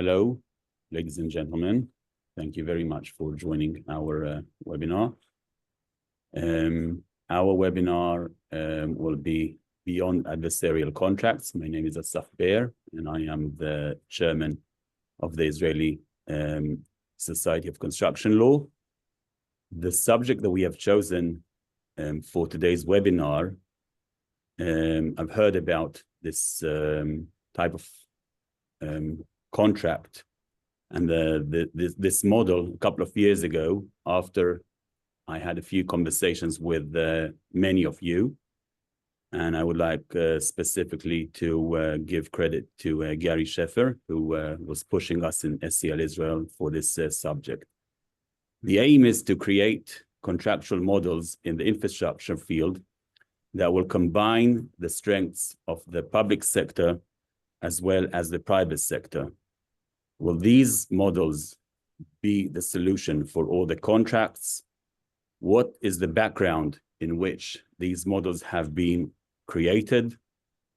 Hello, ladies and gentlemen. Thank you very much for joining our webinar. Our webinar will be Beyond Adversarial Contracts. My name is Assaf Behr, and I am the chairman of the Israeli Society of Construction Law. The subject that we have chosen for today's webinar, I've heard about this type of contract and this model a couple of years ago, after I had a few conversations with many of you. And I would like specifically to give credit to Gary Sheffer, who was pushing us in SCL Israel for this subject. The aim is to create contractual models in the infrastructure field that will combine the strengths of the public sector as well as the private sector. Will these models be the solution for all the contracts? What is the background in which these models have been created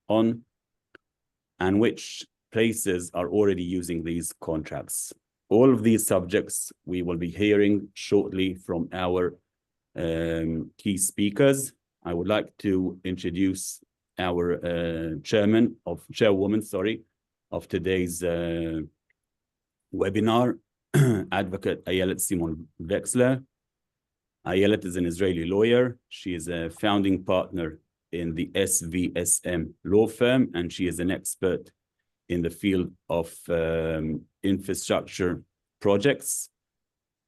on, and which places are already using these contracts? All of these subjects we will be hearing shortly from our key speakers. I would like to introduce our chairwoman of today's webinar, Advocate Ayelet Simon Wexler. Ayelet is an Israeli lawyer. She is a founding partner in the SVSM law firm, and she is an expert in the field of infrastructure projects.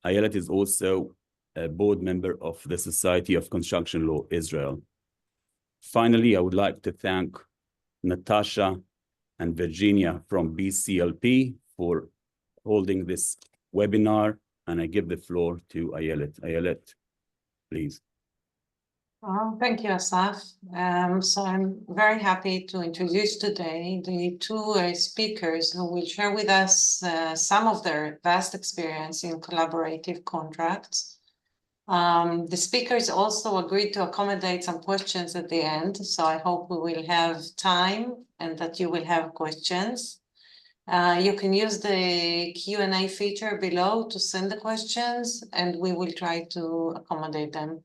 Ayelet is also a board member of the Society of Construction Law Israel. Finally, I would like to thank Natasha and Virginia from BCLP for holding this webinar, and I give the floor to Ayelet. Ayelet, please. Thank you, Assaf. So I'm very happy to introduce today the two speakers who will share with us some of their vast experience in collaborative contracts. The speakers also agreed to accommodate some questions at the end, so I hope we will have time and that you will have questions. You can use the Q&A feature below to send the questions, and we will try to accommodate them.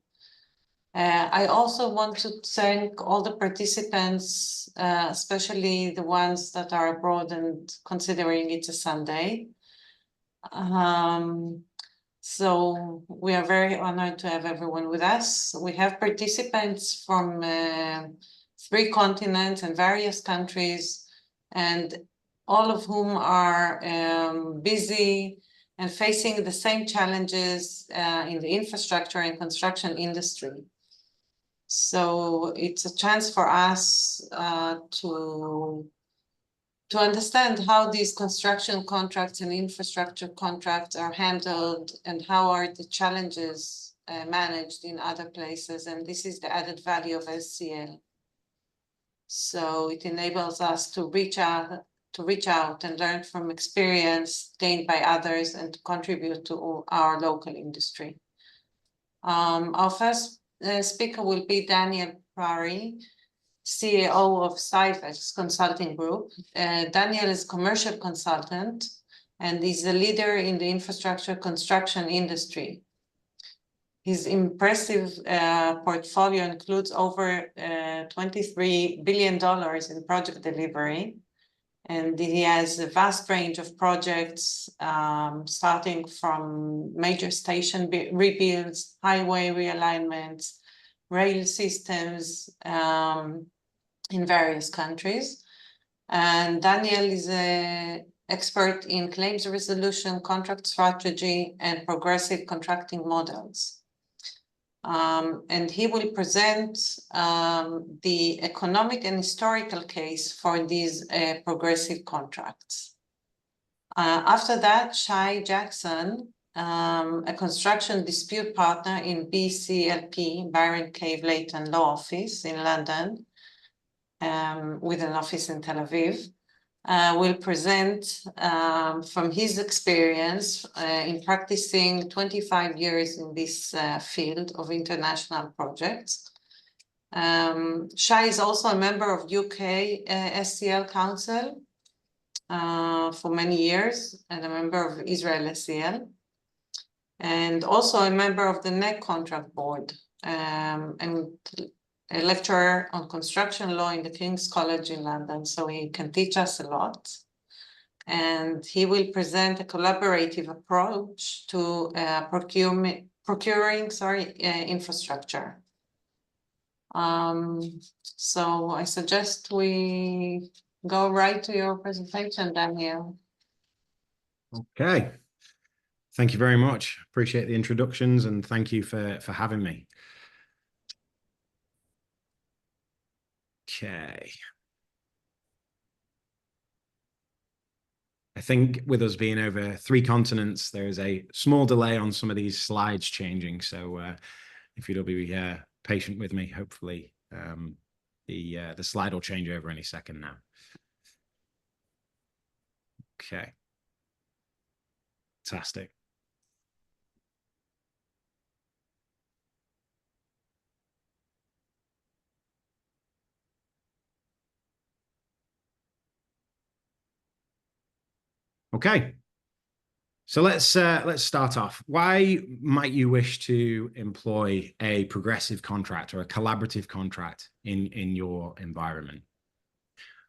I also want to thank all the participants, especially the ones that are abroad and considering it's a Sunday. So we are very honored to have everyone with us. We have participants from 3 continents and various countries, and all of whom are busy and facing the same challenges in the infrastructure and construction industry. So it's a chance for us to understand how these construction contracts and infrastructure contracts are handled and how are the challenges managed in other places. And this is the added value of SCL. So it enables us to reach out and learn from experience gained by others and to contribute to our local industry. Our first speaker will be Daniel Prari, CEO of Cyvex Consulting Group. Daniel is a commercial consultant and is a leader in the infrastructure construction industry. His impressive portfolio includes over $23 billion in project delivery, and he has a vast range of projects, starting from major station rebuilds, highway realignments, rail systems in various countries. And Daniel is an expert in claims resolution, contract strategy, and progressive contracting models. And he will present the economic and historical case for these progressive contracts. After that, Shai Jackson, a construction dispute partner in BCLP, Byron Cave Leighton Law Office in London, with an office in Tel Aviv, will present from his experience in practicing 25 years in this field of international projects. Shai is also a member of UK SCL Council for many years and a member of Israel SEL, and also a member of the NEC contract board, and a lecturer on construction law in the King's College in London, so he can teach us a lot. And he will present a collaborative approach to procuring infrastructure. So I suggest we go right to your presentation, Daniel. Okay. Thank you very much. Appreciate the introductions and thank you for having me. Okay. I think with us being over 3 continents, there is a small delay on some of these slides changing. So if you'll be patient with me, hopefully the slide will change over any second now. Okay. Fantastic. Okay, so let's start off. Why might you wish to employ a progressive contract or a collaborative contract in your environment?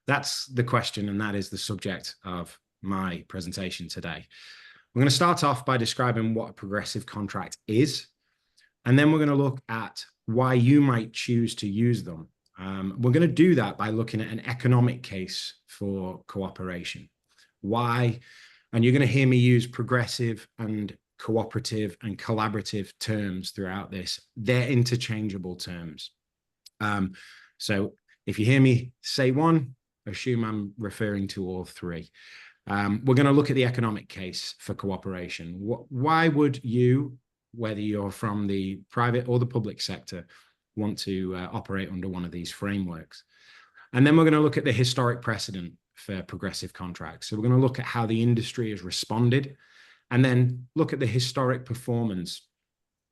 That's the question, and that is the subject of my presentation today. We're going to start off by describing what a progressive contract is, and then we're going to look at why you might choose to use them. We're going to do that by looking at an economic case for cooperation. Why? And you're going to hear me use progressive and cooperative and collaborative terms throughout this. They're interchangeable terms. So if you hear me say one, assume I'm referring to all 3. We're going to look at the economic case for cooperation. Why would you, whether you're from the private or the public sector, want to operate under one of these frameworks? And then we're going to look at the historic precedent for progressive contracts. So we're going to look at how the industry has responded, and then look at the historic performance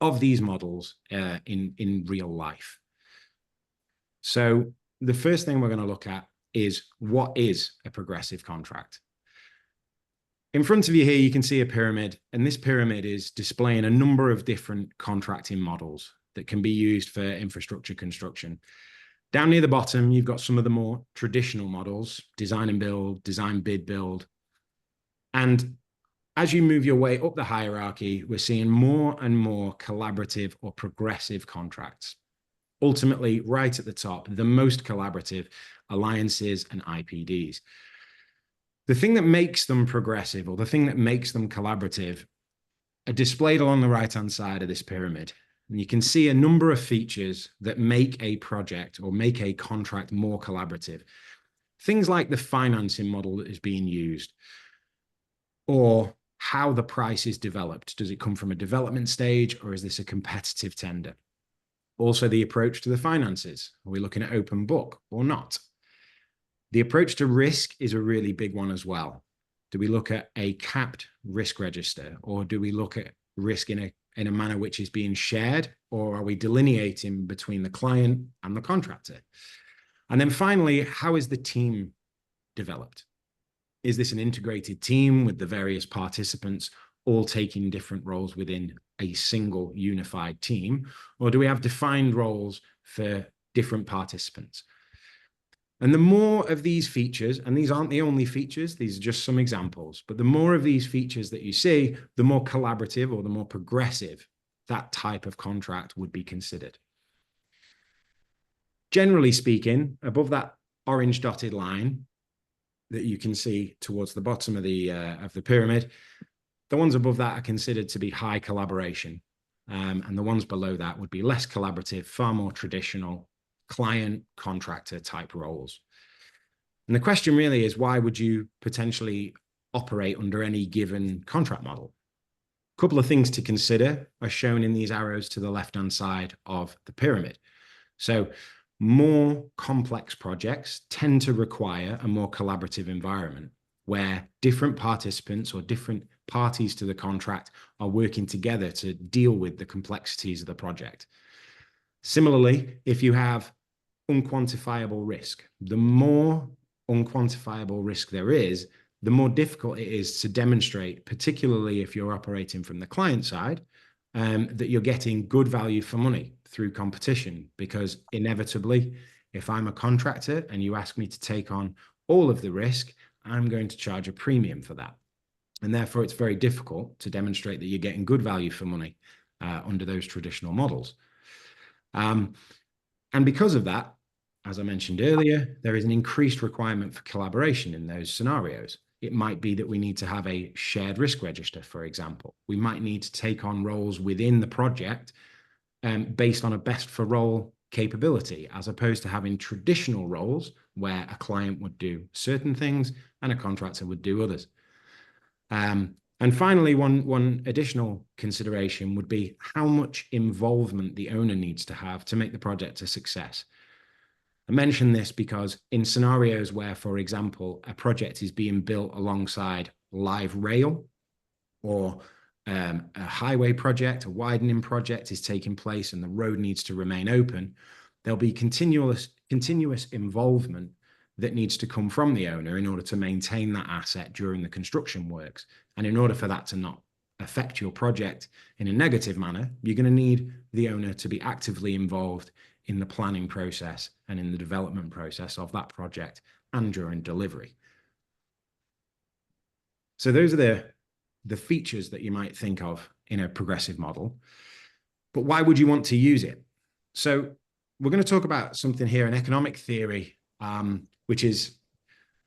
of these models in real life. So the first thing we're going to look at is, what is a progressive contract? In front of you here, you can see a pyramid, and this pyramid is displaying a number of different contracting models that can be used for infrastructure construction. Down near the bottom, you've got some of the more traditional models: design and build, design, bid, build. And as you move your way up the hierarchy, we're seeing more and more collaborative or progressive contracts. Ultimately, right at the top, the most collaborative, alliances and IPDs. The thing that makes them progressive, or the thing that makes them collaborative, are displayed along the right-hand side of this pyramid. And you can see a number of features that make a project or make a contract more collaborative. Things like the financing model that is being used, or how the price is developed. Does it come from a development stage, or is this a competitive tender? Also, the approach to the finances. Are we looking at open book or not? The approach to risk is a really big one as well. Do we look at a capped risk register, or do we look at risk in a manner which is being shared, or are we delineating between the client and the contractor? And then finally, how is the team developed? Is this an integrated team with the various participants all taking different roles within a single unified team, or do we have defined roles for different participants? And the more of these features, and these aren't the only features, these are just some examples, but the more of these features that you see, the more collaborative or the more progressive that type of contract would be considered. Generally speaking, above that orange dotted line that you can see towards the bottom of the pyramid, the ones above that are considered to be high collaboration. And the ones below that would be less collaborative, far more traditional client contractor type roles. And the question really is, why would you potentially operate under any given contract model? A couple of things to consider are shown in these arrows to the left-hand side of the pyramid. So more complex projects tend to require a more collaborative environment where different participants or different parties to the contract are working together to deal with the complexities of the project. Similarly, if you have unquantifiable risk, the more unquantifiable risk there is, the more difficult it is to demonstrate, particularly if you're operating from the client side, that you're getting good value for money through competition. Because inevitably, if I'm a contractor and you ask me to take on all of the risk, I'm going to charge a premium for that. And therefore, it's very difficult to demonstrate that you're getting good value for money under those traditional models. And because of that, as I mentioned earlier, there is an increased requirement for collaboration in those scenarios. It might be that we need to have a shared risk register, for example. We might need to take on roles within the project based on a best for role capability, as opposed to having traditional roles where a client would do certain things and a contractor would do others. And finally, one additional consideration would be how much involvement the owner needs to have to make the project a success. I mention this because in scenarios where, for example, a project is being built alongside live rail, or a highway project, a widening project is taking place and the road needs to remain open, there'll be continuous involvement that needs to come from the owner in order to maintain that asset during the construction works. And in order for that to not affect your project in a negative manner, you're going to need the owner to be actively involved in the planning process and in the development process of that project and during delivery. So those are the features that you might think of in a progressive model. But why would you want to use it? So we're going to talk about something here in economic theory, which is,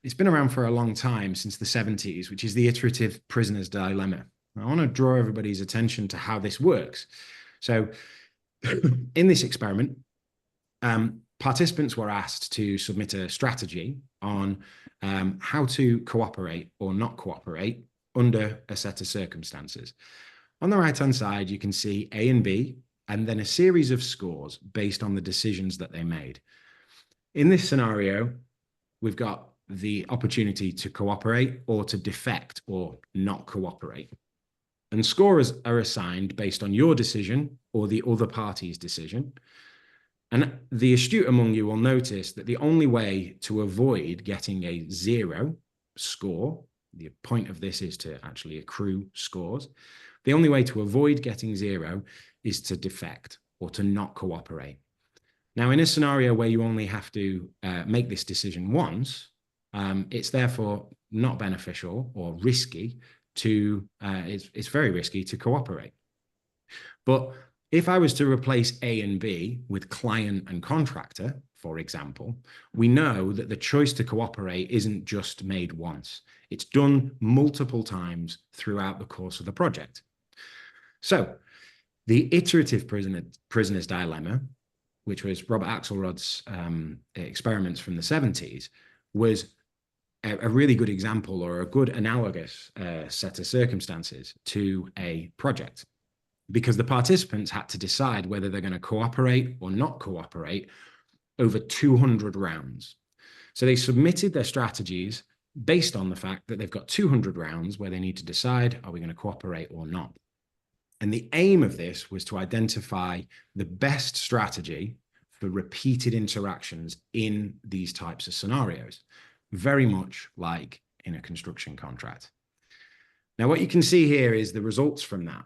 it's been around for a long time, since the 70s, which is the iterative prisoner's dilemma. I want to draw everybody's attention to how this works. So in this experiment, participants were asked to submit a strategy on how to cooperate or not cooperate under a set of circumstances. On the right-hand side, you can see A and B, and then a series of scores based on the decisions that they made. In this scenario, we've got the opportunity to cooperate or to defect or not cooperate. And scores are assigned based on your decision or the other party's decision. And the astute among you will notice that the only way to avoid getting a 0 score, the point of this is to actually accrue scores, the only way to avoid getting 0 is to defect or to not cooperate. Now, in a scenario where you only have to make this decision once, it's therefore not beneficial or risky to, it's very risky to cooperate. But if I was to replace A and B with client and contractor, for example, we know that the choice to cooperate isn't just made once. It's done multiple times throughout the course of the project. So the iterative prisoner's dilemma, which was Robert Axelrod's experiments from the 70s, was a really good example or a good analogous set of circumstances to a project, because the participants had to decide whether they're going to cooperate or not cooperate over 200 rounds. So they submitted their strategies based on the fact that they've got 200 rounds where they need to decide, are we going to cooperate or not? And the aim of this was to identify the best strategy for repeated interactions in these types of scenarios, very much like in a construction contract. Now, what you can see here is the results from that.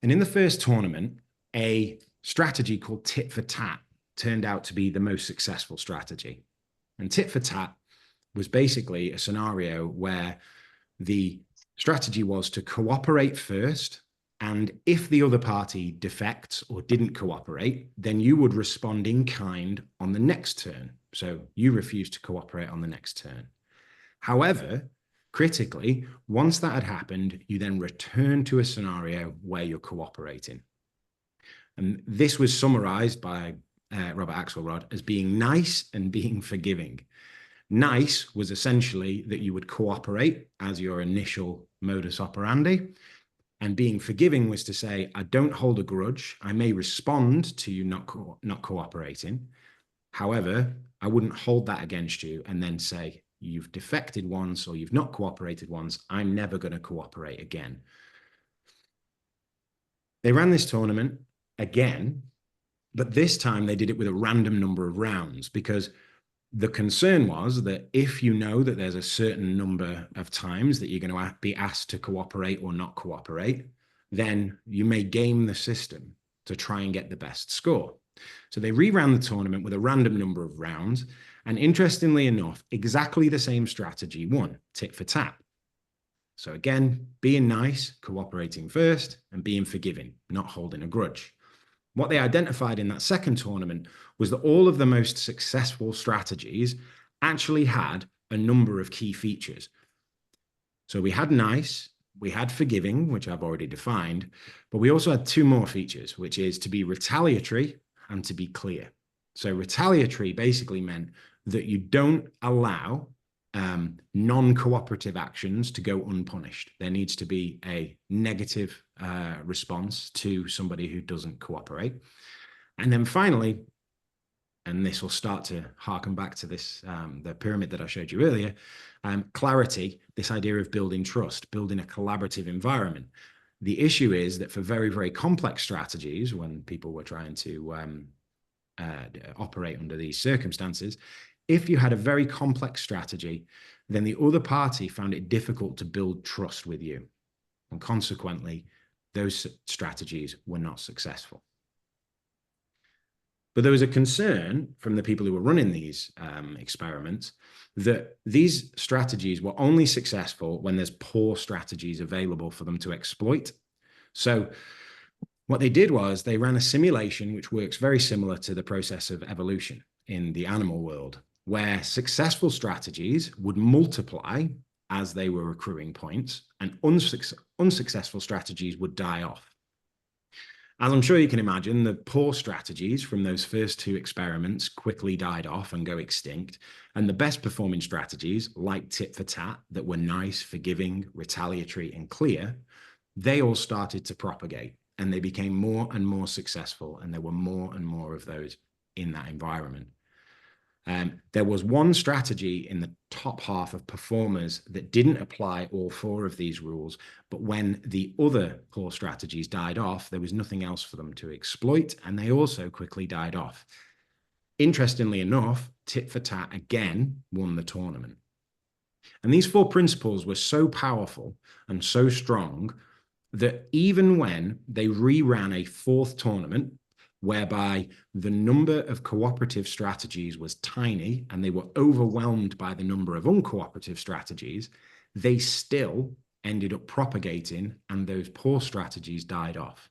And in the first tournament, a strategy called tit for tat turned out to be the most successful strategy. And tit for tat was basically a scenario where the strategy was to cooperate first, and if the other party defects or didn't cooperate, then you would respond in kind on the next turn. So you refuse to cooperate on the next turn. However, critically, once that had happened, you then return to a scenario where you're cooperating. And this was summarized by Robert Axelrod as being nice and being forgiving. Nice was essentially that you would cooperate as your initial modus operandi. And being forgiving was to say, I don't hold a grudge. I may respond to you not cooperating. However, I wouldn't hold that against you and then say, you've defected once or you've not cooperated once. I'm never going to cooperate again. They ran this tournament again, but this time they did it with a random number of rounds, because The concern was that if you know that there's a certain number of times that you're going to be asked to cooperate or not cooperate, then you may game the system to try and get the best score. So they reran the tournament with a random number of rounds, and interestingly enough, exactly the same strategy won, tit for tat. So again, being nice, cooperating first, and being forgiving, not holding a grudge. What they identified in that second tournament was that all of the most successful strategies actually had a number of key features. So we had nice, we had forgiving, which I've already defined, but we also had two more features, which is to be retaliatory and to be clear. So retaliatory basically meant that you don't allow non-cooperative actions to go unpunished. There needs to be a negative response to somebody who doesn't cooperate. And then finally, and this will start to harken back to this, the pyramid that I showed you earlier, clarity, this idea of building trust, building a collaborative environment. The issue is that for very, very complex strategies, when people were trying to operate under these circumstances, if you had a very complex strategy, then the other party found it difficult to build trust with you. And consequently, those strategies were not successful. But there was a concern from the people who were running these experiments that these strategies were only successful when there's poor strategies available for them to exploit. So what they did was they ran a simulation which works very similar to the process of evolution in the animal world, where successful strategies would multiply as they were accruing points, and unsuccessful strategies would die off. As I'm sure you can imagine, the poor strategies from those first two experiments quickly died off and go extinct, and the best performing strategies, like tit for tat, that were nice, forgiving, retaliatory, and clear, they all started to propagate, and they became more and more successful, and there were more and more of those in that environment. There was one strategy in the top half of performers that didn't apply all four of these rules, but when the other core strategies died off, there was nothing else for them to exploit, and they also quickly died off. Interestingly enough, tit for tat again won the tournament. And these four principles were so powerful and so strong that even when they reran a fourth tournament, whereby the number of cooperative strategies was tiny and they were overwhelmed by the number of uncooperative strategies, they still ended up propagating and those poor strategies died off.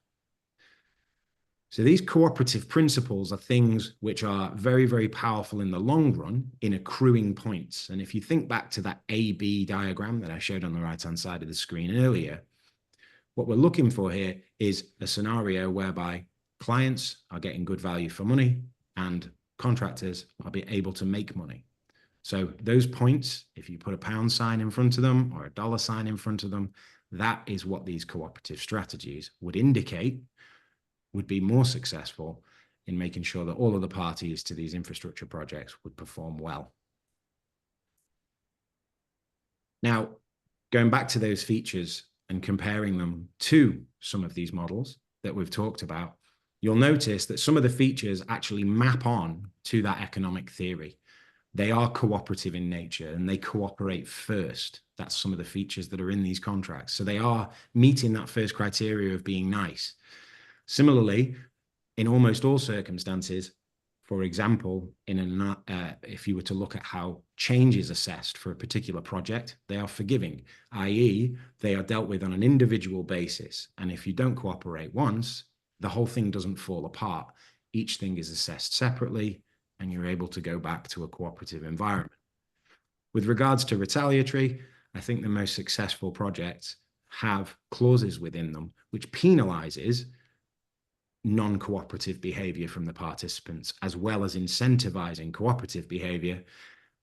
So these cooperative principles are things which are very, very powerful in the long run in accruing points. And if you think back to that A-B diagram that I showed on the right-hand side of the screen earlier, what we're looking for here is a scenario whereby clients are getting good value for money and contractors are being able to make money. So those points, if you put a pound sign in front of them or a dollar sign in front of them, that is what these cooperative strategies would indicate would be more successful in making sure that all of the parties to these infrastructure projects would perform well. Now, going back to those features and comparing them to some of these models that we've talked about, you'll notice that some of the features actually map on to that economic theory. They are cooperative in nature and they cooperate first. That's some of the features that are in these contracts. So they are meeting that first criteria of being nice. Similarly, in almost all circumstances, for example, if you were to look at how change is assessed for a particular project, they are forgiving, i.e. they are dealt with on an individual basis. And if you don't cooperate once, the whole thing doesn't fall apart. Each thing is assessed separately, and you're able to go back to a cooperative environment. With regards to retaliatory, I think the most successful projects have clauses within them which penalizes non-cooperative behavior from the participants, as well as incentivizing cooperative behavior.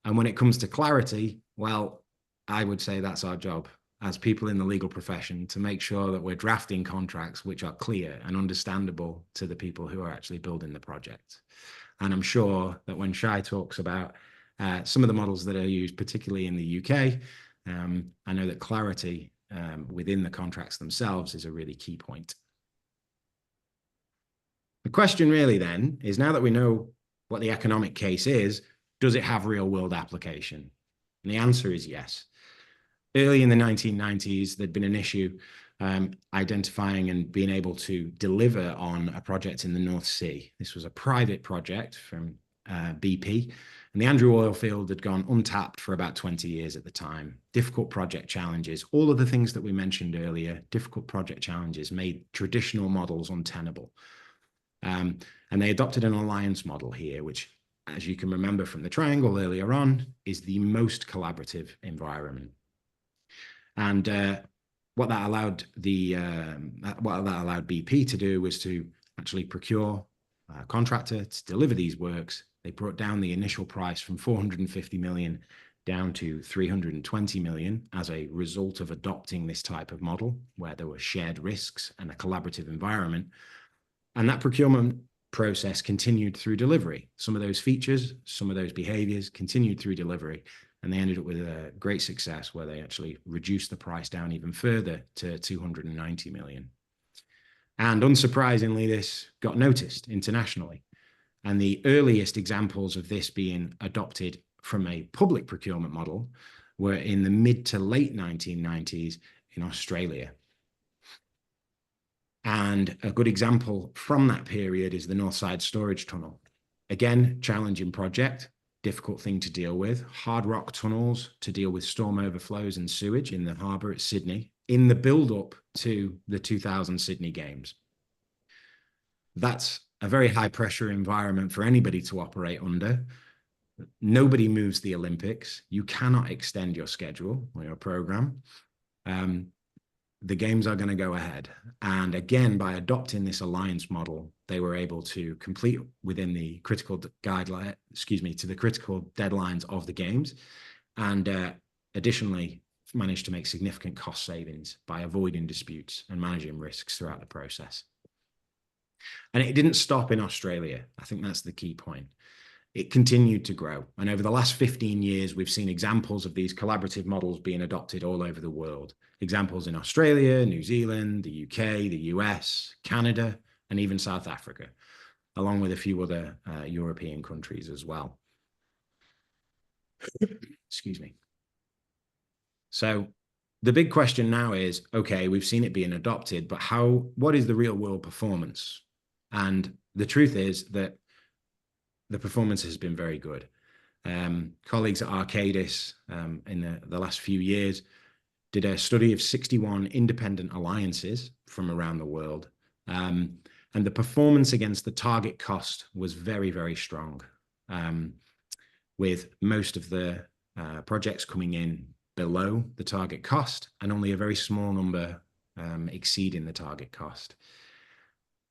And when it comes to clarity, well, I would say that's our job as people in the legal profession, to make sure that we're drafting contracts which are clear and understandable to the people who are actually building the project. And I'm sure that when Shai talks about some of the models that are used, particularly in the UK, I know that clarity within the contracts themselves is a really key point. The question really then is, now that we know what the economic case is, Does it have real world application? And the answer is yes. Early in the 1990s, there'd been an issue identifying and being able to deliver on a project in the North Sea. This was a private project from BP, and the Andrew oil field had gone untapped for about 20 years at the time. Difficult project challenges, all of the things that we mentioned earlier, difficult project challenges made traditional models untenable. And they adopted an alliance model here, which, as you can remember from the triangle earlier on, is the most collaborative environment. And what that allowed BP to do was to actually procure a contractor to deliver these works. They brought down the initial price from 450 million down to 320 million as a result of adopting this type of model where there were shared risks and a collaborative environment. And that procurement process continued through delivery. Some of those features, some of those behaviors continued through delivery. And they ended up with a great success where they actually reduced the price down even further to 290 million. And unsurprisingly, this got noticed internationally. And the earliest examples of this being adopted from a public procurement model were in the mid to late 1990s in Australia. And a good example from that period is the Northside Storage Tunnel. Again, challenging project. Difficult thing to deal with. Hard rock tunnels to deal with storm overflows and sewage in the harbour at Sydney in the build-up to the 2000 Sydney Games. That's a very high-pressure environment for anybody to operate under. Nobody moves the Olympics. You cannot extend your schedule or your programme. The games are going to go ahead. And again, by adopting this alliance model, they were able to complete within the critical guideline, to the critical deadlines of the games. And additionally, managed to make significant cost savings by avoiding disputes and managing risks throughout the process. And it didn't stop in Australia. I think that's the key point. It continued to grow. And over the last 15 years, we've seen examples of these collaborative models being adopted all over the world. Examples in Australia, New Zealand, the UK, the US, Canada, and even South Africa, along with a few other European countries as well. Excuse me. So the big question now is, okay, we've seen it being adopted, but what is the real world performance? And the truth is that the performance has been very good. Colleagues at Arcadis in the last few years did a study of 61 independent alliances from around the world. And the performance against the target cost was very, very strong, with most of the projects coming in below the target cost and only a very small number exceeding the target cost.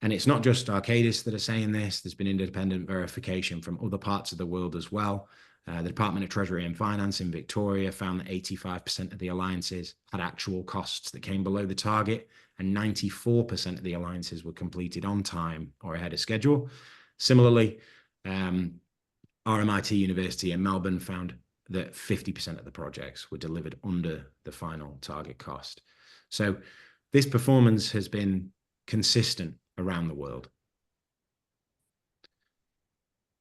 And it's not just Arcadis that are saying this. There's been independent verification from other parts of the world as well. The Department of Treasury and Finance in Victoria found that 85% of the alliances had actual costs that came below the target, and 94% of the alliances were completed on time or ahead of schedule. Similarly, RMIT University in Melbourne found that 50% of the projects were delivered under the final target cost. So this performance has been consistent around the world.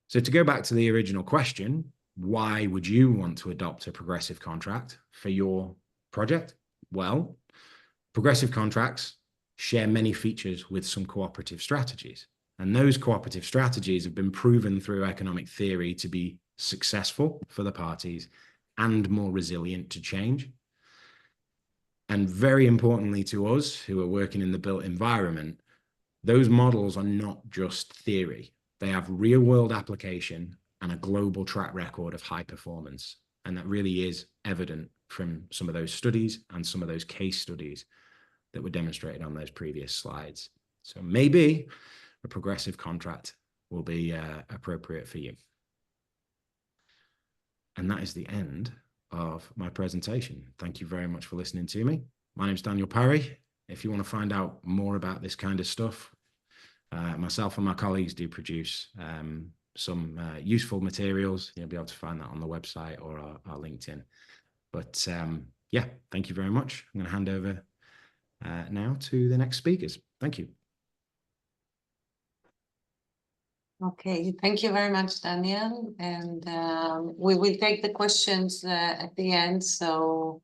So to go back to the original question, why would you want to adopt a progressive contract for your project? Well, progressive contracts share many features with some cooperative strategies. And those cooperative strategies have been proven through economic theory to be successful for the parties and more resilient to change. And very importantly to us who are working in the built environment, those models are not just theory. They have real world application and a global track record of high performance. And that really is evident from some of those studies and some of those case studies that were demonstrated on those previous slides. So maybe a progressive contract will be appropriate for you. And that is the end of my presentation. Thank you very much for listening to me. My name is Daniel Parry. If you want to find out more about this kind of stuff, myself and my colleagues do produce some useful materials. You'll be able to find that on the website or our LinkedIn. But yeah, thank you very much. I'm going to hand over now to the next speakers. Thank you. Okay, thank you very much, Daniel. And we will take the questions at the end, so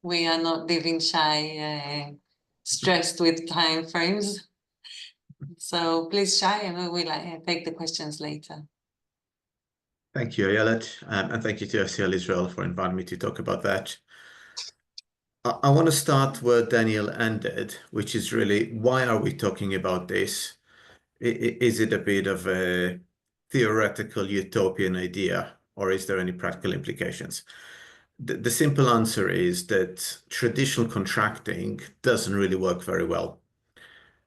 we are not leaving Shai stressed with time frames. So please, Shai, and we will take the questions later. Thank you, Ayelet, and thank you to Assaf Israel for inviting me to talk about that. I want to start where Daniel ended, which is really, why are we talking about this? Is it a bit of a theoretical utopian idea, or is there any practical implications? The simple answer is that traditional contracting doesn't really work very well.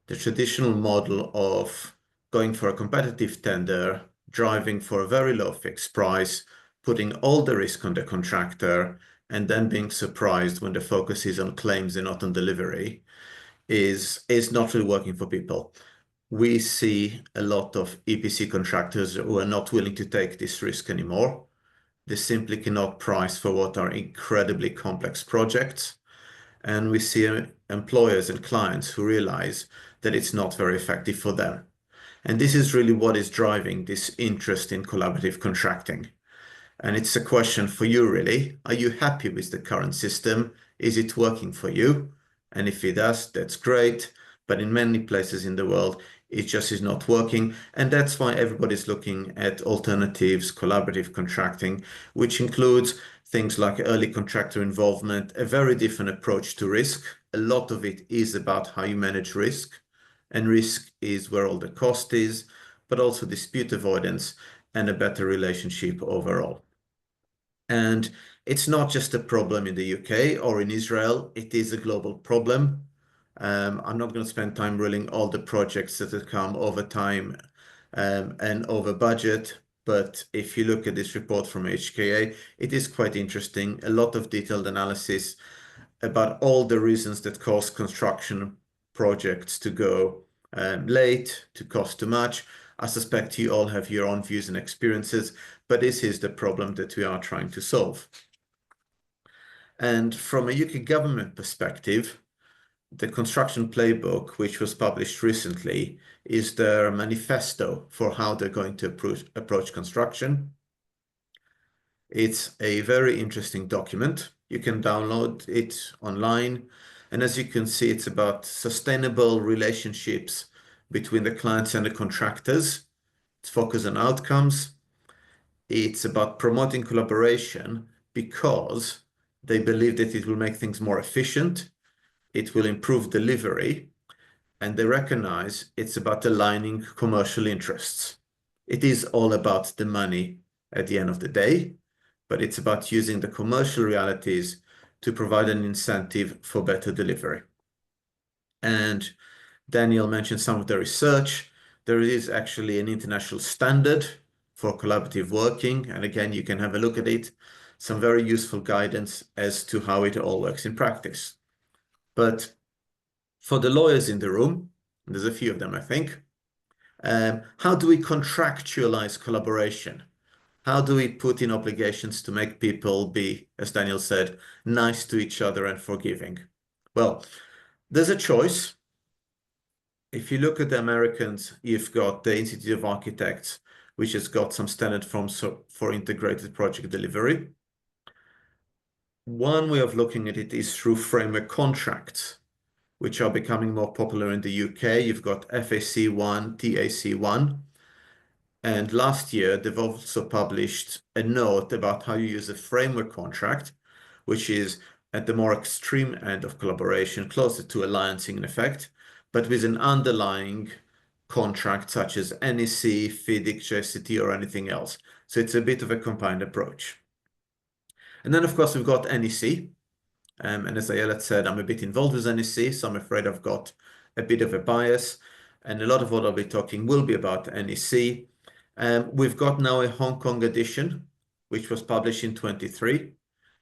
The traditional model of going for a competitive tender, driving for a very low fixed price, putting all the risk on the contractor, and then being surprised when the focus is on claims and not on delivery is not really working for people. We see a lot of EPC contractors who are not willing to take this risk anymore. They simply cannot price for what are incredibly complex projects. And we see employers and clients who realize that it's not very effective for them. And this is really what is driving this interest in collaborative contracting. And it's a question for you, really. Are you happy with the current system? Is it working for you? And if it does, that's great. But in many places in the world, it just is not working. And that's why everybody's looking at alternatives, collaborative contracting, which includes things like early contractor involvement, a very different approach to risk. A lot of it is about how you manage risk. And risk is where all the cost is, but also dispute avoidance and a better relationship overall. And it's not just a problem in the UK or in Israel, it is a global problem. I'm not going to spend time ruling all the projects that have come over time and over budget, but if you look at this report from HKA, it is quite interesting. A lot of detailed analysis about all the reasons that cause construction projects to go late, to cost too much. I suspect you all have your own views and experiences, but this is the problem that we are trying to solve. And from a UK government perspective, the construction playbook, which was published recently, is their manifesto for how they're going to approach construction. It's a very interesting document. You can download it online. And as you can see, it's about sustainable relationships between the clients and the contractors. It's focused on outcomes. It's about promoting collaboration because they believe that it will make things more efficient. It will improve delivery. And they recognize it's about aligning commercial interests. It is all about the money at the end of the day, but it's about using the commercial realities to provide an incentive for better delivery. And Daniel mentioned some of the research. There is actually an international standard for collaborative working. And again, you can have a look at it. Some very useful guidance as to how it all works in practice. But for the lawyers in the room, there's a few of them, I think, how do we contractualize collaboration? How do we put in obligations to make people be, as Daniel said, nice to each other and forgiving? Well, there's a choice. If you look at the Americans, you've got the Institute of Architects, which has got some standard forms for integrated project delivery. One way of looking at it is through framework contracts, which are becoming more popular in the UK. You've got FAC1, TAC1. And last year, they've also published a note about how you use a framework contract, which is at the more extreme end of collaboration, closer to alliancing in effect, but with an underlying contract such as NEC, FIDIC, JCT, or anything else. So it's a bit of a combined approach. And then, of course, we've got NEC. And as Ayelet said, I'm a bit involved with NEC, so I'm afraid I've got a bit of a bias. And a lot of what I'll be talking will be about NEC. We've got now a Hong Kong edition, which was published in 23,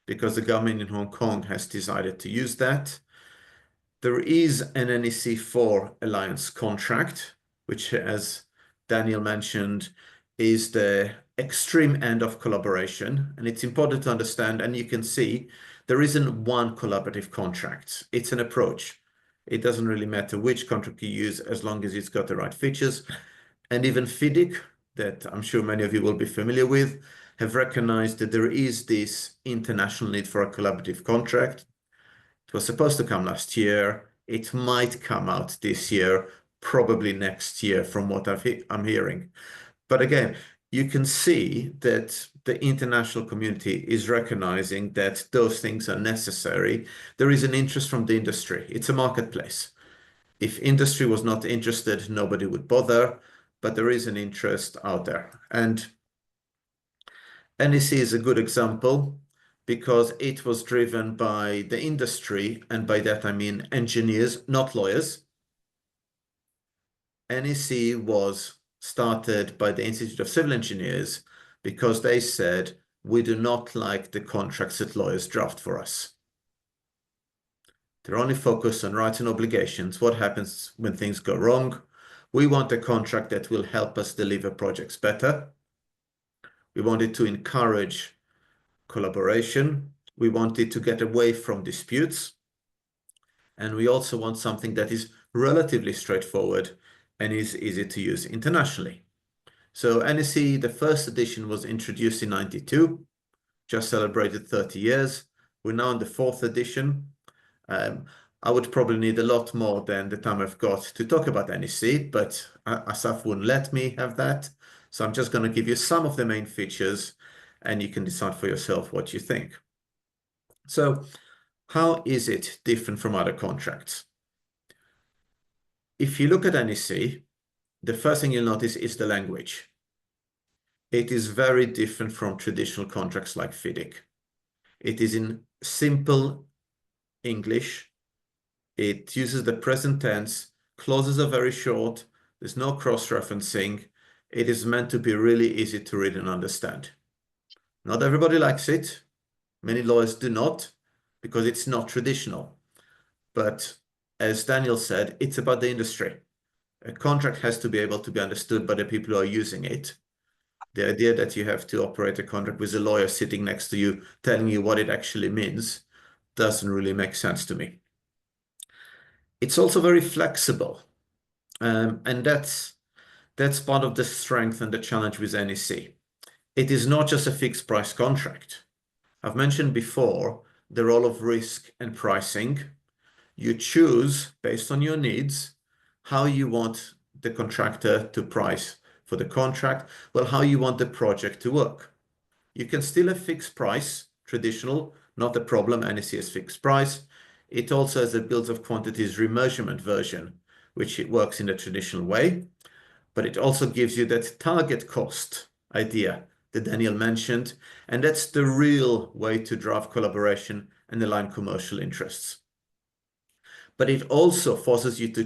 because the government in Hong Kong has decided to use that. There is an NEC4 alliance contract, which, as Daniel mentioned, is the extreme end of collaboration. And it's important to understand, and you can see, there isn't one collaborative contract. It's an approach. It doesn't really matter which contract you use as long as it's got the right features. And even FIDIC, that I'm sure many of you will be familiar with have recognized that there is this international need for a collaborative contract. It was supposed to come last year. It might come out this year, probably next year from what I'm hearing. But again, you can see that the international community is recognizing that those things are necessary. There is an interest from the industry. It's a marketplace. If industry was not interested, nobody would bother, but there is an interest out there. And NEC is a good example because it was driven by the industry, and by that I mean engineers, not lawyers. NEC was started by the Institute of Civil Engineers because they said, we do not like the contracts that lawyers draft for us. They're only focused on rights and obligations. What happens when things go wrong? We want a contract that will help us deliver projects better. We wanted to encourage collaboration. We wanted to get away from disputes. And we also want something that is relatively straightforward and is easy to use internationally. So NEC, the first edition was introduced in '92, just celebrated 30 years. We're now in the 4th edition. I would probably need a lot more than the time I've got to talk about NEC, but Assaf wouldn't let me have that. So I'm just going to give you some of the main features and you can decide for yourself what you think. So how is it different from other contracts? If you look at NEC, the first thing you'll notice is the language. It is very different from traditional contracts like FIDIC. It is in simple English. It uses the present tense. Clauses are very short. There's no cross-referencing. It is meant to be really easy to read and understand. Not everybody likes it. Many lawyers do not, because it's not traditional. But as Daniel said, it's about the industry. A contract has to be able to be understood by the people who are using it. The idea that you have to operate a contract with a lawyer sitting next to you telling you what it actually means doesn't really make sense to me. It's also very flexible. And that's part of the strength and the challenge with NEC. It is not just a fixed price contract. I've mentioned before the role of risk and pricing. You choose based on your needs how you want the contractor to price for the contract, well, how you want the project to work. You can still have fixed price, traditional, not a problem. NEC is fixed price. It also has a bills of quantities remeasurement version, which it works in the traditional way, but it also gives you that target cost idea that Daniel mentioned, and that's the real way to drive collaboration and align commercial interests. But it also forces you to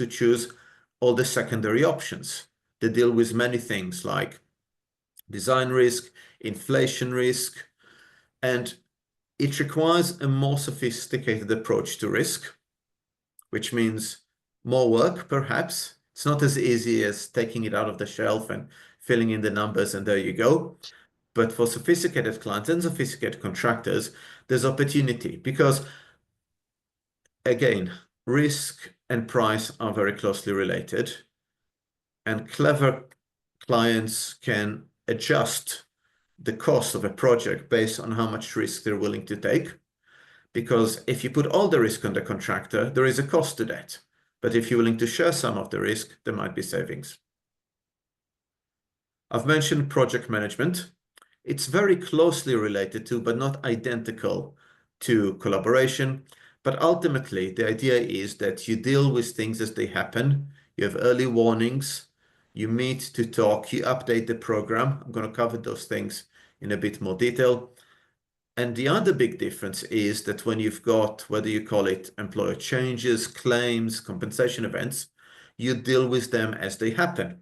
choose all the secondary options that deal with many things like design risk, inflation risk, and it requires a more sophisticated approach to risk, which means more work, perhaps. It's not as easy as taking it out of the shelf and filling in the numbers and there you go. But for sophisticated clients and sophisticated contractors, there's opportunity because, again, risk and price are very closely related, and clever clients can adjust the cost of a project based on how much risk they're willing to take. Because if you put all the risk on the contractor, there is a cost to that. But if you're willing to share some of the risk, there might be savings. I've mentioned project management. It's very closely related to, but not identical to, collaboration. But ultimately, the idea is that you deal with things as they happen. You have early warnings. You meet to talk. You update the program. I'm going to cover those things in a bit more detail. And the other big difference is that when you've got, whether you call it employer changes, claims, compensation events, you deal with them as they happen.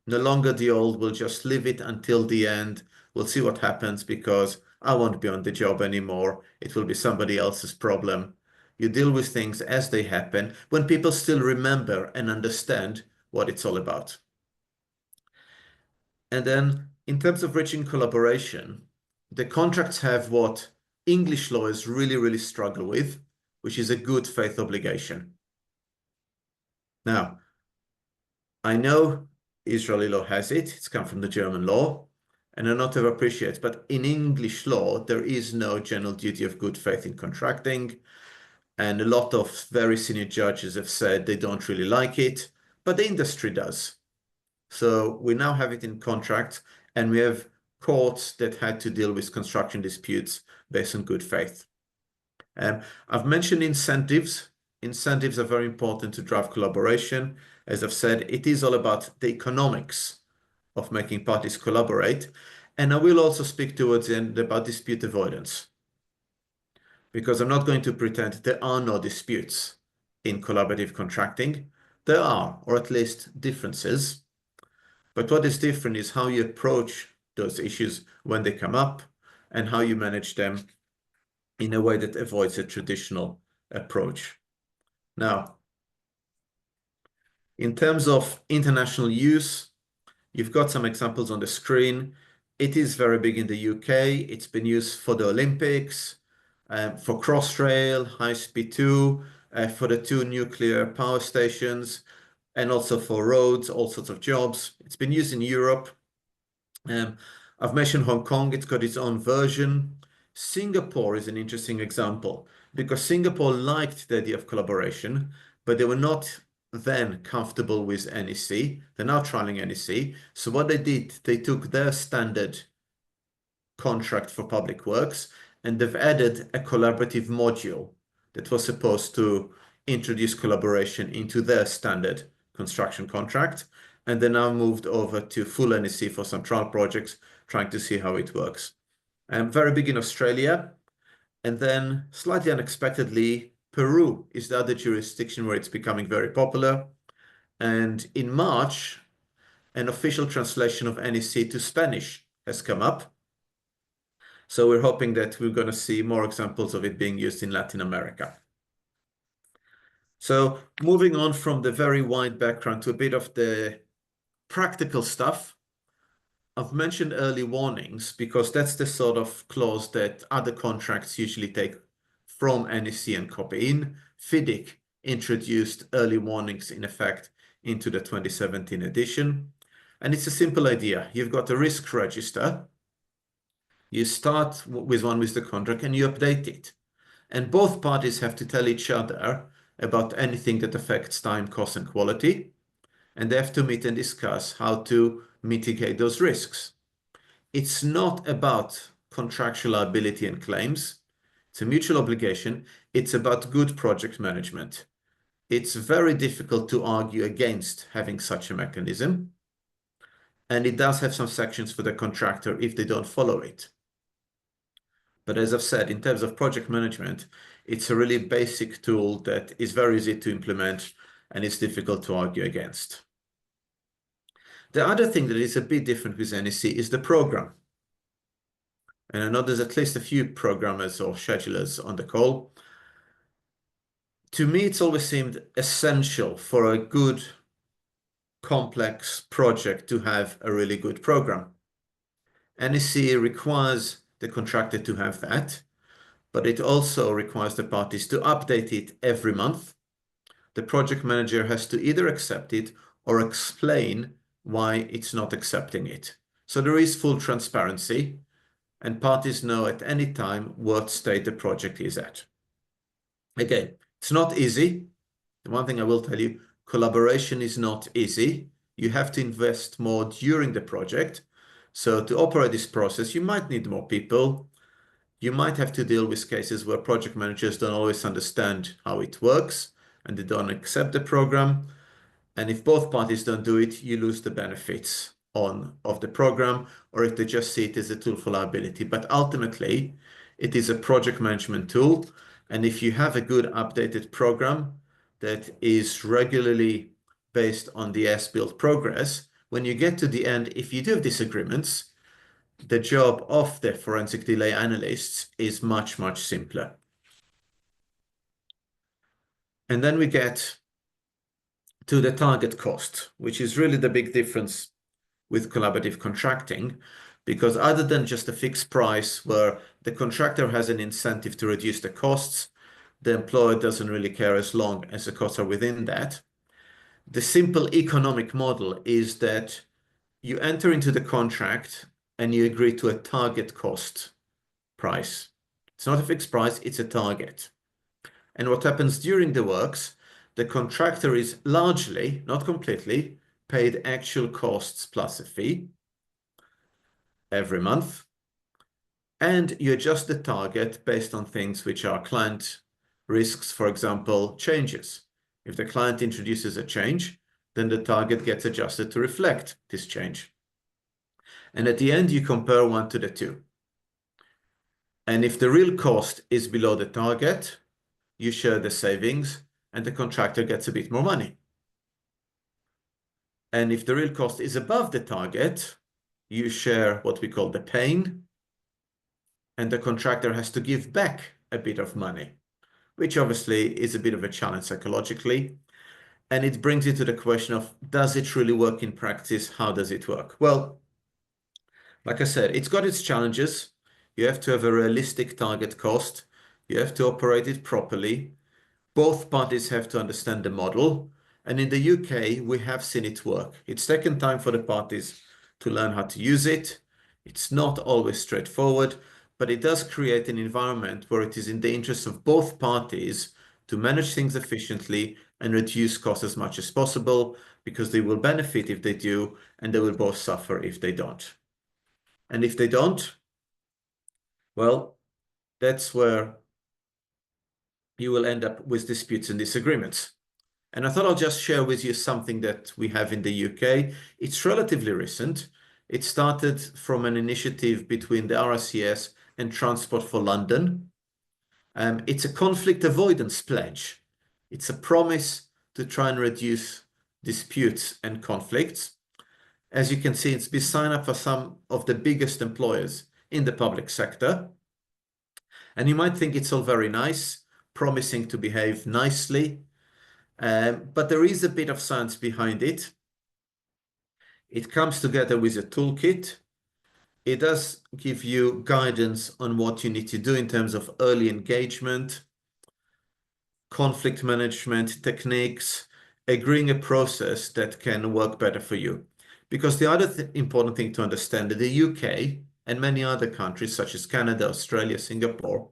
No longer the old, we'll just leave it until the end. We'll see what happens because I won't be on the job anymore. It will be somebody else's problem. You deal with things as they happen when people still remember and understand what it's all about. And then in terms of reaching collaboration, the contracts have what English lawyers really, really struggle with, which is a good faith obligation. Now, I know Israeli law has it. It's come from the German law. And I not ever appreciate, but in English law, there is no general duty of good faith in contracting. And a lot of very senior judges have said they don't really like it, but the industry does. So we now have it in contract, and we have courts that had to deal with construction disputes based on good faith. I've mentioned incentives. Incentives are very important to drive collaboration. As I've said, it is all about the economics of making parties collaborate. And I will also speak towards the end about dispute avoidance, because I'm not going to pretend there are no disputes in collaborative contracting. There are, or at least differences. But what is different is how you approach those issues when they come up and how you manage them in a way that avoids a traditional approach. Now, in terms of international use, you've got some examples on the screen. It is very big in the UK. It's been used for the Olympics, for Crossrail, High Speed 2, for the 2 nuclear power stations, and also for roads, all sorts of jobs. It's been used in Europe. I've mentioned Hong Kong. It's got its own version. Singapore is an interesting example because Singapore liked the idea of collaboration, but they were not then comfortable with NEC. They're now trialing NEC. So what they did, they took their standard contract for public works and they've added a collaborative module that was supposed to introduce collaboration into their standard construction contract. And they now moved over to full NEC for some trial projects, trying to see how it works. Very big in Australia. And then slightly unexpectedly, Peru is the other jurisdiction where it's becoming very popular. And in March, an official translation of NEC to Spanish has come up. So we're hoping that we're going to see more examples of it being used in Latin America. So moving on from the very wide background to a bit of the practical stuff. I've mentioned early warnings because that's the sort of clause that other contracts usually take from NEC and copy in. FIDIC introduced early warnings in effect into the 2017 edition. And it's a simple idea. You've got a risk register. You start with one with the contract and you update it. And both parties have to tell each other about anything that affects time, cost, and quality. And they have to meet and discuss how to mitigate those risks. It's not about contractual liability and claims. It's a mutual obligation. It's about good project management. It's very difficult to argue against having such a mechanism. And it does have some sections for the contractor if they don't follow it. But as I've said, in terms of project management, it's a really basic tool that is very easy to implement and it's difficult to argue against. The other thing that is a bit different with NEC is the program. And I know there's at least a few programmers or schedulers on the call. To me, it's always seemed essential for a good, complex project to have a really good program. NEC requires the contractor to have that, but it also requires the parties to update it every month. The project manager has to either accept it or explain why it's not accepting it. So there is full transparency and parties know at any time what state the project is at. Again, it's not easy. The one thing I will tell you, collaboration is not easy. You have to invest more during the project. So to operate this process, you might need more people. You might have to deal with cases where project managers don't always understand how it works and they don't accept the program. And if both parties don't do it, you lose the benefits of the program, or if they just see it as a tool for liability. But ultimately, it is a project management tool. And if you have a good updated program that is regularly based on the as-built progress, when you get to the end, if you do have disagreements, the job of the forensic delay analysts is much, much simpler. And then we get to the target cost, which is really the big difference with collaborative contracting, because other than just a fixed price where the contractor has an incentive to reduce the costs, the employer doesn't really care as long as the costs are within that. The simple economic model is that you enter into the contract and you agree to a target cost price. It's not a fixed price, it's a target. And what happens during the works, the contractor is largely, not completely, paid actual costs plus a fee every month. And you adjust the target based on things which are client risks, for example, changes. If the client introduces a change, then the target gets adjusted to reflect this change. And at the end, you compare one to the two. And if the real cost is below the target, you share the savings and the contractor gets a bit more money. And if the real cost is above the target, you share what we call the pain, and the contractor has to give back a bit of money, which obviously is a bit of a challenge psychologically. And it brings you to the question of, does it really work in practice? How does it work? Well, like I said, it's got its challenges. You have to have a realistic target cost. You have to operate it properly. Both parties have to understand the model. And in the UK, we have seen it work. It's taken time for the parties to learn how to use it. It's not always straightforward, but it does create an environment where it is in the interest of both parties to manage things efficiently and reduce costs as much as possible, because they will benefit if they do, and they will both suffer if they don't. And if they don't, well, that's where you will end up with disputes and disagreements. And I thought I'll just share with you something that we have in the UK. It's relatively recent. It started from an initiative between the RICS and Transport for London. It's a conflict avoidance pledge. It's a promise to try and reduce disputes and conflicts. As you can see, it's been signed up for some of the biggest employers in the public sector. And you might think it's all very nice, promising to behave nicely, but there is a bit of science behind it. It comes together with a toolkit. It does give you guidance on what you need to do in terms of early engagement, conflict management techniques, agreeing a process that can work better for you. Because the other important thing to understand that the UK and many other countries such as Canada, Australia, Singapore,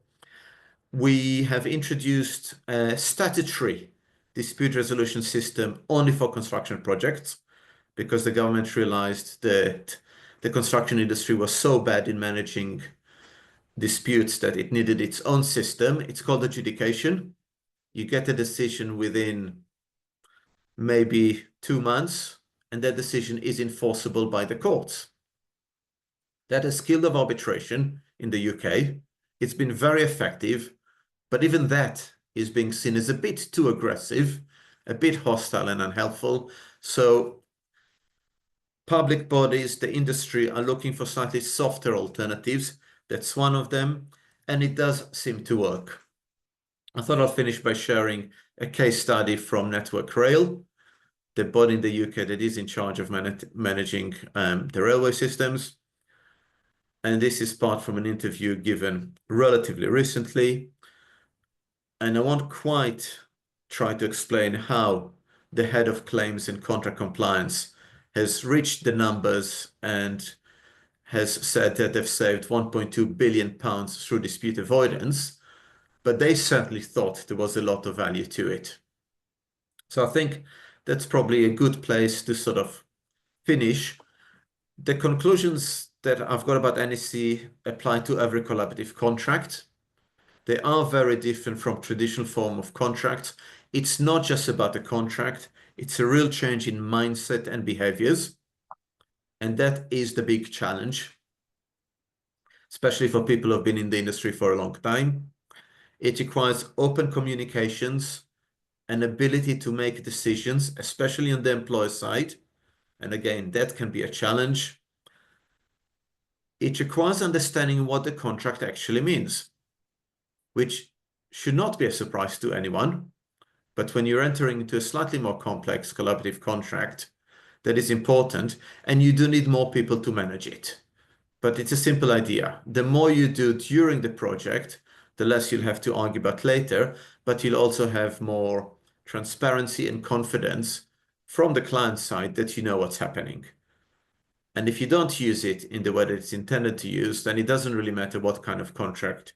we have introduced a statutory dispute resolution system only for construction projects, because the government realized that the construction industry was so bad in managing disputes that it needed its own system. It's called adjudication. You get a decision within maybe 2 months, and that decision is enforceable by the courts. That is skill of arbitration in the UK. It's been very effective, but even that is being seen as a bit too aggressive, a bit hostile and unhelpful. So public bodies, the industry, are looking for slightly softer alternatives. That's one of them, and it does seem to work. I thought I'll finish by sharing a case study from Network Rail, the body in the UK that is in charge of managing the railway systems. And this is part from an interview given relatively recently. And I won't quite try to explain how the head of claims and contract compliance has reached the numbers and has said that they've saved £1.2 billion through dispute avoidance, but they certainly thought there was a lot of value to it. So I think that's probably a good place to sort of finish. The conclusions that I've got about NEC apply to every collaborative contract. They are very different from traditional form of contracts. It's not just about the contract, it's a real change in mindset and behaviors. And that is the big challenge, especially for people who have been in the industry for a long time. It requires open communications, an ability to make decisions, especially on the employer side. And again, that can be a challenge. It requires understanding what the contract actually means, which should not be a surprise to anyone. But when you're entering into a slightly more complex collaborative contract, that is important, and you do need more people to manage it. But it's a simple idea. The more you do during the project, the less you'll have to argue about later, but you'll also have more transparency and confidence from the client side that you know what's happening. And if you don't use it in the way that it's intended to use, then it doesn't really matter what kind of contract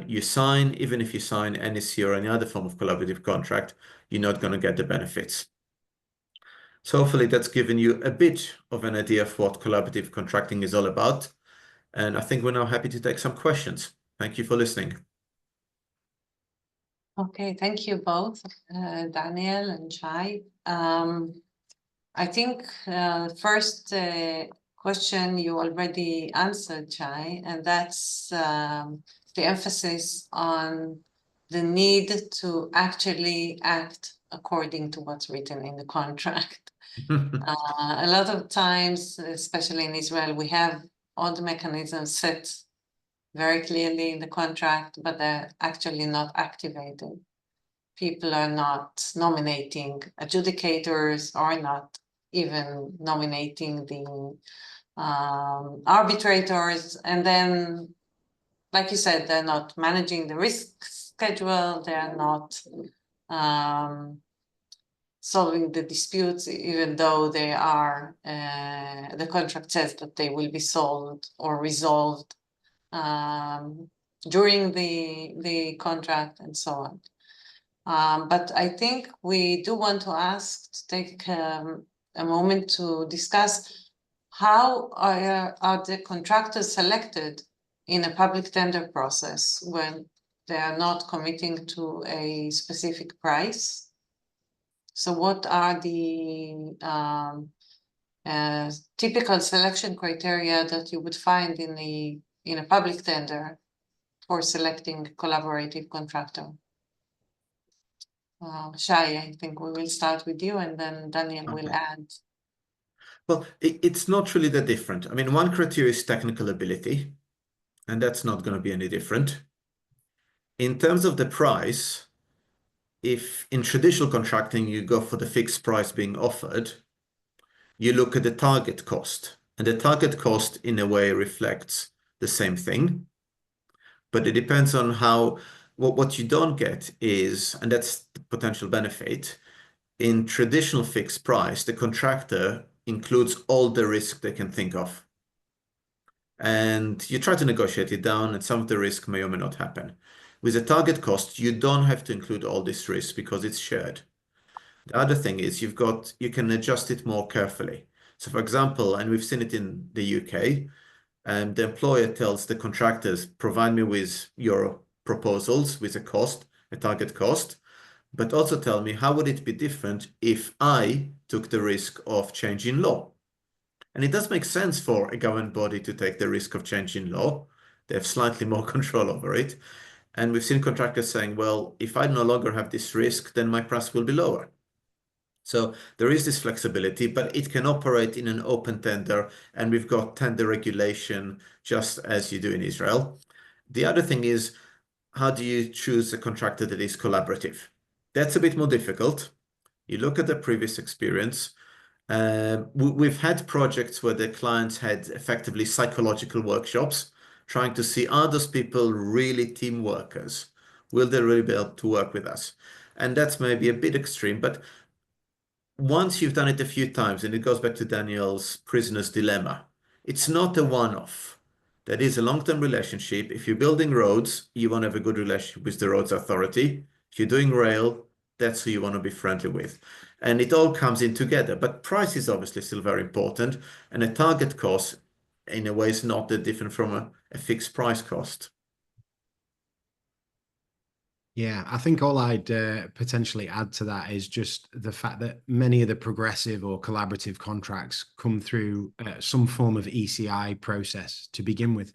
you sign. Even if you sign NEC or any other form of collaborative contract, you're not going to get the benefits. So hopefully that's given you a bit of an idea of what collaborative contracting is all about. And I think we're now happy to take some questions. Thank you for listening. Okay, thank you both, Daniel and Shai. I think first question you already answered, Shai, and that's the emphasis on the need to actually act according to what's written in the contract. A lot of times, especially in Israel, we have all the mechanisms set very clearly in the contract, but they're actually not activated. People are not nominating adjudicators or not even nominating the arbitrators. And then, like you said, they're not managing the risk schedule. They're not solving the disputes, even though they are, the contract says that they will be solved or resolved during the contract and so on. But I think we do want to ask, to take a moment to discuss how are the contractors selected in a public tender process when they are not committing to a specific price. So what are the typical selection criteria that you would find in a public tender for selecting a collaborative contractor? Shai, I think we will start with you and then Daniel will add. Well, it's not really that different. I mean, one criteria is technical ability, and that's not going to be any different. In terms of the price, if in traditional contracting you go for the fixed price being offered, you look at the target cost, and the target cost in a way reflects the same thing, but it depends on how, what you don't get is, and that's the potential benefit, in traditional fixed price, the contractor includes all the risk they can think of. And you try to negotiate it down, and some of the risk may or may not happen. With a target cost, you don't have to include all this risk because it's shared. The other thing is you can adjust it more carefully. So for example, and we've seen it in the UK, the employer tells the contractors, provide me with your proposals with a target cost, but also tell me how would it be different if I took the risk of change in law. And it does make sense for a government body to take the risk of change in law. They have slightly more control over it. And we've seen contractors saying, well, if I no longer have this risk, then my price will be lower. So there is this flexibility, but it can operate in an open tender, and we've got tender regulation just as you do in Israel. The other thing is, how do you choose a contractor that is collaborative? That's a bit more difficult. You look at the previous experience. We've had projects where the clients had effectively psychological workshops, trying to see, are those people really team workers? Will they really be able to work with us? And that's maybe a bit extreme, but once you've done it a few times, and it goes back to Daniel's prisoner's dilemma, it's not a one-off. That is a long-term relationship. If you're building roads, you want to have a good relationship with the roads authority. If you're doing rail, that's who you want to be friendly with. And it all comes in together. But price is obviously still very important. And a target cost, in a way, is not that different from a fixed price cost. Yeah, I think all I'd potentially add to that is just the fact that many of the progressive or collaborative contracts come through some form of ECI process to begin with.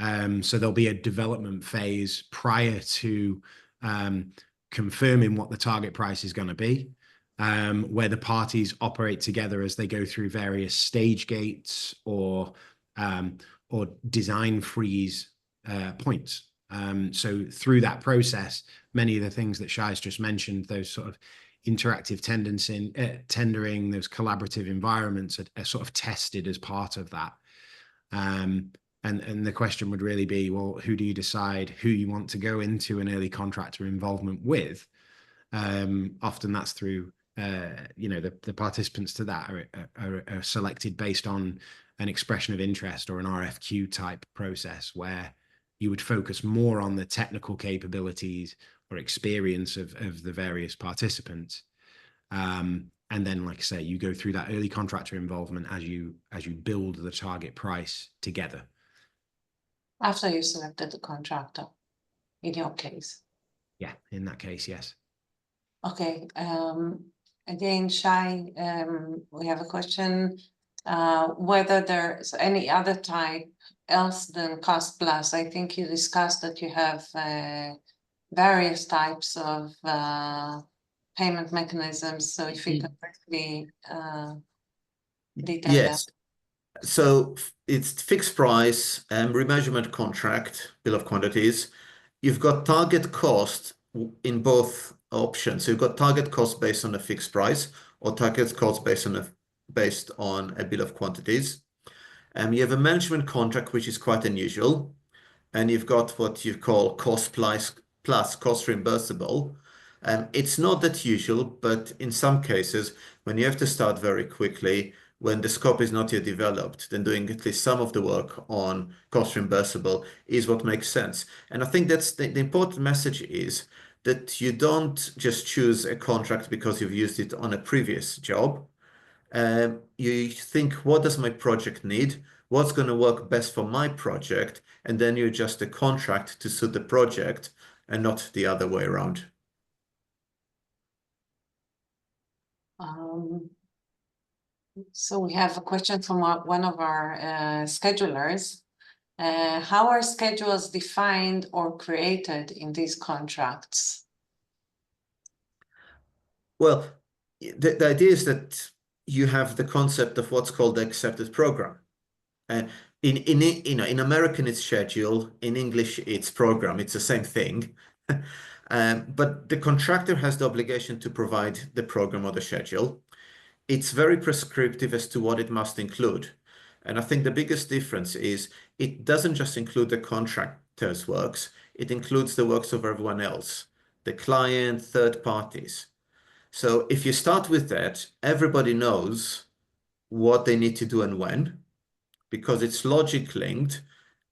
So there'll be a development phase prior to confirming what the target price is going to be, where the parties operate together as they go through various stage gates or design freeze points. So through that process, many of the things that Shai's just mentioned, those sort of interactive tendering, those collaborative environments are sort of tested as part of that. And the question would really be, well, who do you decide who you want to go into an early contractor involvement with? Often that's through the participants to that are selected based on an expression of interest or an RFQ type process, where you would focus more on the technical capabilities or experience of the various participants. And then, like I say, you go through that early contractor involvement as you build the target price together. After you selected the contractor, in your case. Yeah, in that case, yes. Okay. Again, Shai, we have a question. Whether there's any other type else than cost plus. I think you discussed that you have various types of payment mechanisms. So if you could briefly detail Yes. that. So it's fixed price, remeasurement contract, bill of quantities. You've got target cost in both options. So you've got target cost based on a fixed price, or target cost based on a bill of quantities. You have a management contract, which is quite unusual, and you've got what you call cost plus cost reimbursable. It's not that usual, but in some cases, when you have to start very quickly, when the scope is not yet developed, then doing at least some of the work on cost reimbursable is what makes sense. And I think that's the important message is that you don't just choose a contract because you've used it on a previous job. You think, what does my project need? What's going to work best for my project? And then you adjust the contract to suit the project and not the other way around. So we have a question from one of our schedulers. How are schedules defined or created in these contracts? Well, the idea is that you have the concept of what's called the accepted program. And in American, it's schedule. In English, it's program. It's the same thing. But the contractor has the obligation to provide the program or the schedule. It's very prescriptive as to what it must include. And I think the biggest difference is it doesn't just include the contractor's works, it includes the works of everyone else, the client, third parties. So if you start with that, everybody knows what they need to do and when, because it's logic linked.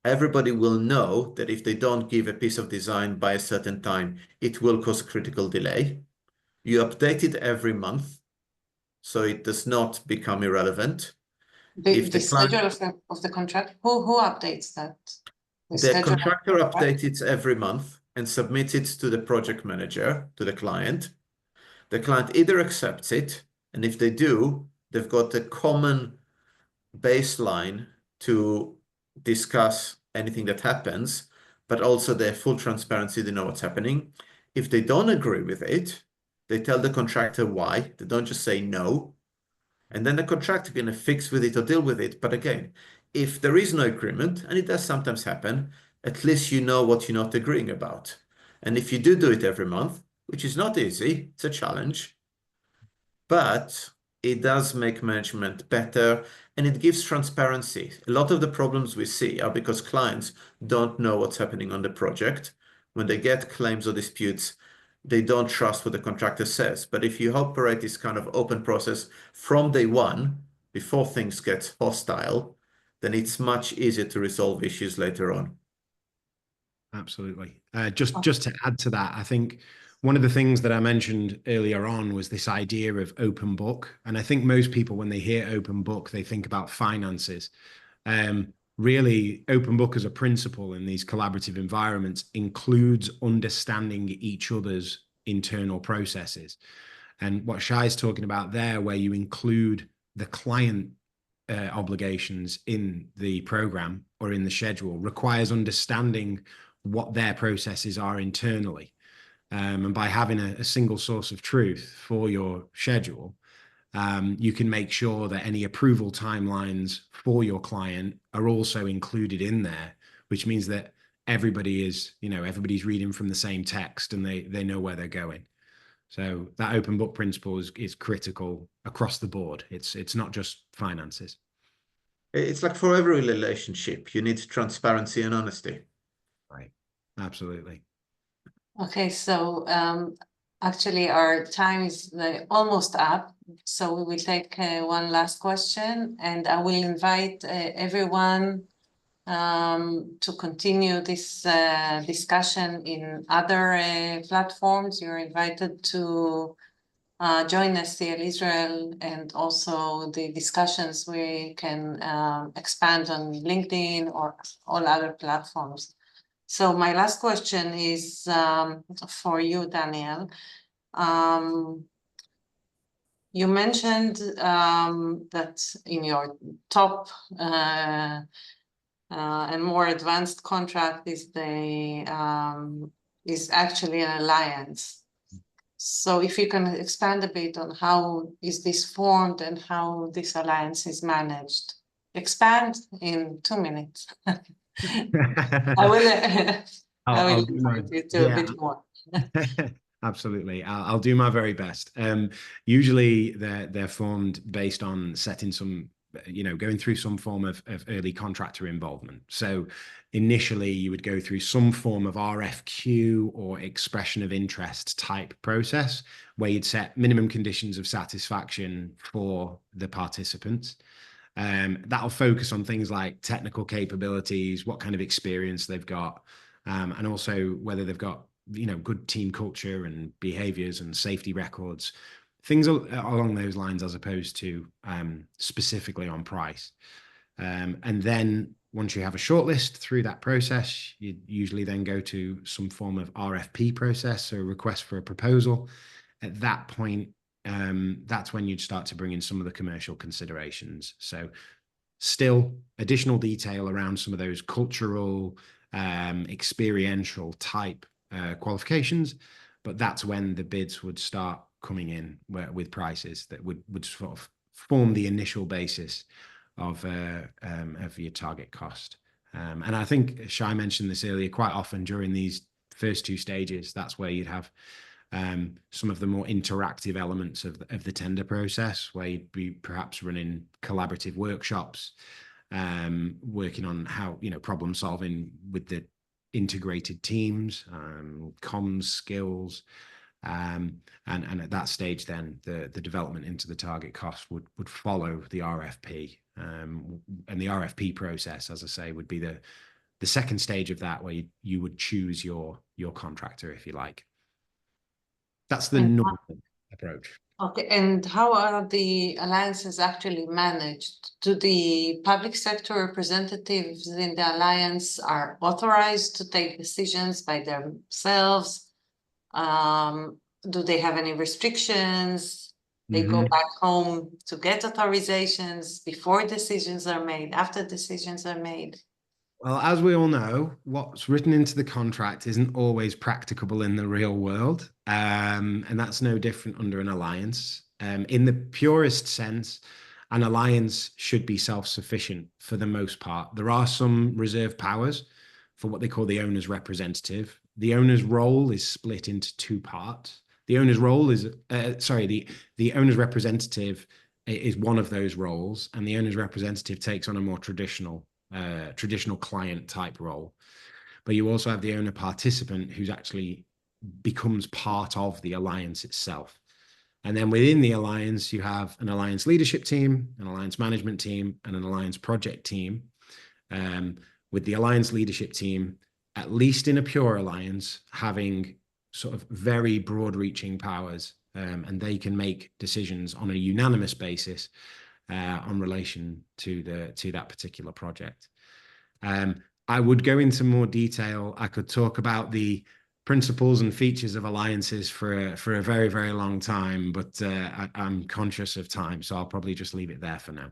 Everybody will know that if they don't give a piece of design by a certain time, it will cause critical delay. You update it every month, so it does not become irrelevant. The schedule of the contract, who updates that? The contractor updates it every month and submits it to the project manager, to the client. The client either accepts it, and if they do, they've got a common baseline to discuss anything that happens, but also they have full transparency, they know what's happening. If they don't agree with it, they tell the contractor why. They don't just say no. And then the contractor can fix with it or deal with it. But again, if there is no agreement, and it does sometimes happen, at least you know what you're not agreeing about. And if you do it every month, which is not easy, it's a challenge, but it does make management better and it gives transparency. A lot of the problems we see are because clients don't know what's happening on the project. When they get claims or disputes, they don't trust what the contractor says. But if you operate this kind of open process from day one, before things get hostile, then it's much easier to resolve issues later on. Absolutely. Just to add to that, I think one of the things that I mentioned earlier on was this idea of open book. And I think most people, when they hear open book, they think about finances. Really, open book as a principle in these collaborative environments includes understanding each other's internal processes. And what Shai's talking about there, where you include the client obligations in the program or in the schedule, requires understanding what their processes are internally. And by having a single source of truth for your schedule, you can make sure that any approval timelines for your client are also included in there, which means that everybody's reading from the same text and they know where they're going. So that open book principle is critical across the board. It's not just finances. It's like for every relationship, you need transparency and honesty. Right. Absolutely. Okay, so Actually, our time is almost up, so we will take one last question, and I will invite everyone to continue this discussion in other platforms. You're invited to join SCL Israel, and also the discussions we can expand on LinkedIn or all other platforms. So my last question is for you, Daniel. You mentioned that in your top and more advanced contract is actually an alliance. So if you can expand a bit on how is this formed and how this alliance is managed. Expand in 2 minutes. I will invite you to a bit more. Absolutely. I'll do my very best. Usually they're formed based on setting some, going through some form of early contractor involvement. So initially you would go through some form of RFQ or expression of interest type process where you'd set minimum conditions of satisfaction for the participants. That'll focus on things like technical capabilities, what kind of experience they've got, and also whether they've got good team culture and behaviors and safety records, things along those lines, as opposed to specifically on price. And then once you have a shortlist through that process, you usually then go to some form of RFP process, so request for a proposal. At that point, that's when you'd start to bring in some of the commercial considerations. So still additional detail around some of those cultural, experiential type qualifications, but that's when the bids would start coming in with prices that would sort of form the initial basis of your target cost. And I think Shai mentioned this earlier, quite often during these first 2 stages, that's where you'd have some of the more interactive elements of the tender process, where you'd be perhaps running collaborative workshops, working on how, problem solving with the integrated teams, comms skills, and at that stage then the development into the target cost would follow the RFP, and the RFP process, as I say, would be the second stage of that, where you would choose your contractor, if you like. That's the normal approach. Okay, and how are the alliances actually managed? Do the public sector representatives in the alliance are authorized to take decisions by themselves? Do they have any restrictions? They go back home to get authorizations before decisions are made, after decisions are made? Well, as we all know, what's written into the contract isn't always practicable in the real world. And that's no different under an alliance. In the purest sense, an alliance should be self-sufficient for the most part. There are some reserved powers for what they call the owner's representative. The owner's role is split into 2 parts. The owner's role is, the owner's representative is one of those roles, and the owner's representative takes on a more traditional client type role. But you also have the owner participant, who's actually becomes part of the alliance itself. And then within the alliance, you have an alliance leadership team, an alliance management team, and an alliance project team. With the alliance leadership team, at least in a pure alliance, having sort of very broad reaching powers, and they can make decisions on a unanimous basis on relation to that particular project. I would go into more detail. I could talk about the principles and features of alliances for a very, very long time, but I'm conscious of time, so I'll probably just leave it there for now.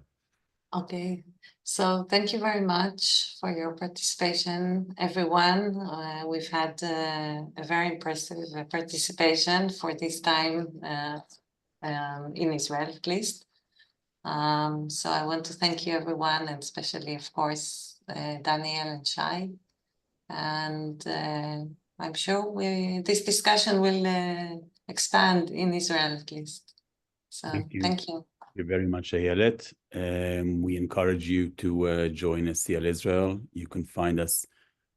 Okay, so thank you very much for your participation, everyone. We've had a very impressive participation for this time in Israel, at least. So I want to thank you, everyone, and especially, of course, Daniel and Shai. And I'm sure this discussion will expand in Israel, at least. So thank you. Thank you very much, Ayelet. We encourage you to join SCL Israel. You can find us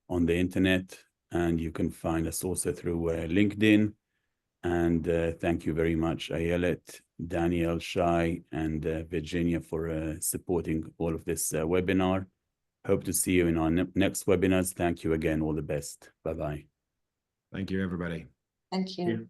on the internet, and you can find us also through LinkedIn. And thank you very much, Ayelet, Daniel, Shai, and Virginia for supporting all of this webinar. Hope to see you in our next webinars. Thank you again. All the best. Bye-bye. Thank you, everybody. Thank you.